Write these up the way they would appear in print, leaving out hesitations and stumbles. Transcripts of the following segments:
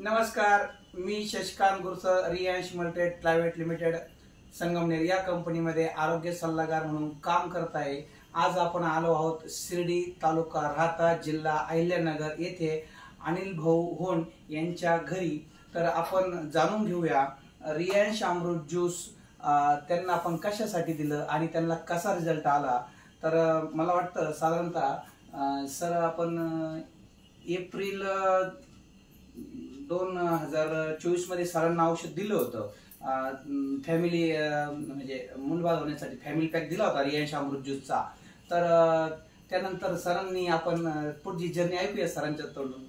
नमस्कार, मी Shashikant Gursal, Riyansh मल्टेड private limited Sangamner या कंपनीमध्ये आरोग्य सल्लागार म्हणून काम करत आहे। आज आपण आलो आहोत शिर्डी तालुका राहता जिल्हा अहिल्यानगर येथे अनिल भाऊ होन यांच्या घरी। तर आपण जाणून घेऊया रियांश अमृत ज्यूस त्यांना आपण कशासाठी दिलं आणि त्यांना कसा रिझल्ट आला। तर मला वाटतं साधारणतः सर आपण एप्रिल 2024 मध्ये सरांना औषध दिलं होतं फॅमिली म्हणजे मुलबाळ होण्यासाठी फॅमिली पॅक दिला होता रियांश अमृत ज्यूसचा। तर त्यानंतर सरांनी आपण पुढची जर्नी ऐकूया सरांच्या तोंडून।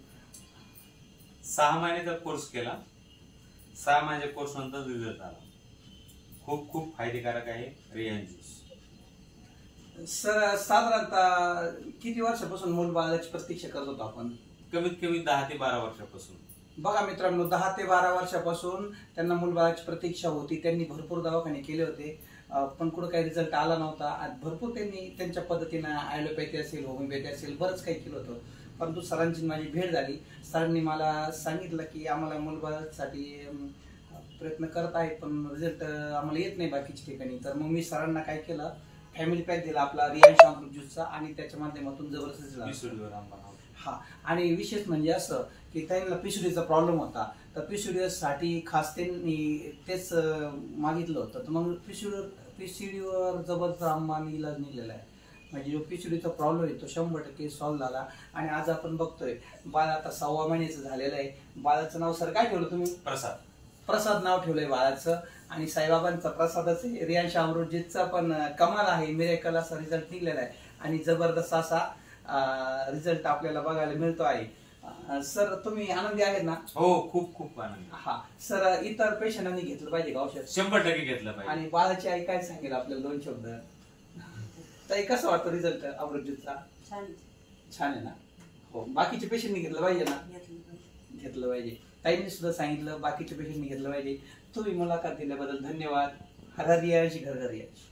6 महिन्याचा कोर्स केला, 6 महिन्याच्या कोर्स नंतर रिझल्ट आला। खूप खूप फायदेकारक आहे रियांश ज्यूस। सर साधारणतः किती वर्षापासून मुलबाळाची प्रतीक्षा करत होतो आपण? कमीत कमी 10 ते 12 वर्षापासून। बघा मित्रांनो, 10 ते 12 वर्षापासून त्यांना मुलबाळाची प्रतीक्षा होती। त्यांनी भरपूर दवाखाने केले होते पण कुठं काही रिझल्ट आला नव्हता। भरपूर त्यांनी त्यांच्या पद्धतीनं ॲलोपॅथी असेल, होमिओपॅथी असेल, बरंच काही केलं होतं। परंतु सरांची माझी भेट झाली। सरांनी मला सांगितलं की आम्हाला मुलबाळासाठी प्रयत्न करत आहेत पण रिझल्ट आम्हाला येत नाही बाकीच्या ठिकाणी। तर मग मी सरांना काय केलं, फॅमिली पॅक दिला आपला रियांश अमृत ज्यूसचा आणि त्याच्या माध्यमातून जबरदस्त झाला। हा, आणि विशेष म्हणजे असं की त्यांना पिशवीचा प्रॉब्लेम होता। तर पिशवीसाठी खास त्यांनी तेच मागितलं होतं। तर मग पिशवीवर जबरदस्त आम्हाला इलाज निघालेला आहे। म्हणजे जो पिशवीचा प्रॉब्लेम आहे तो 100% सॉल्व्ह झाला। आणि आज आपण बघतोय बाळ आता 6 महिन्याचं झालेलं आहे। बाळाचं नाव सर काय ठेवलं तुम्ही? प्रसाद। प्रसाद नाव ठेवलंय बाळाचं आणि साईबाबांचा प्रसादच आहे। रियांश अमृत ज्यूसचा पण कमाल आहे, मिरेकल असा रिझल्ट निघलेला आहे आणि जबरदस्त असा रिझल्ट आपल्याला बघायला मिळतो आहे। सर तुम्ही आनंदी आहेत ना? हो, खूप खूप आनंदी। हा सर, इतर पेशंटांनी घेतलं पाहिजे का औषध? 100% घेतलं पाहिजे। आणि बाळाची आई काय सांगेल आपल्याला 2 शब्द? ताई कसं वाटतं रिझल्ट अमृत ज्यूसचा? छान आहे ना? हो, बाकीचे पेशंटनी घेतलं पाहिजे ना? घेतलं पाहिजे। ताईंनी सुद्धा सांगितलं बाकीच्या पेशंटनी घेतलं पाहिजे। तुम्ही मुलाखत दिल्याबद्दल धन्यवाद। हर हर रियांश, घर घर रियांश।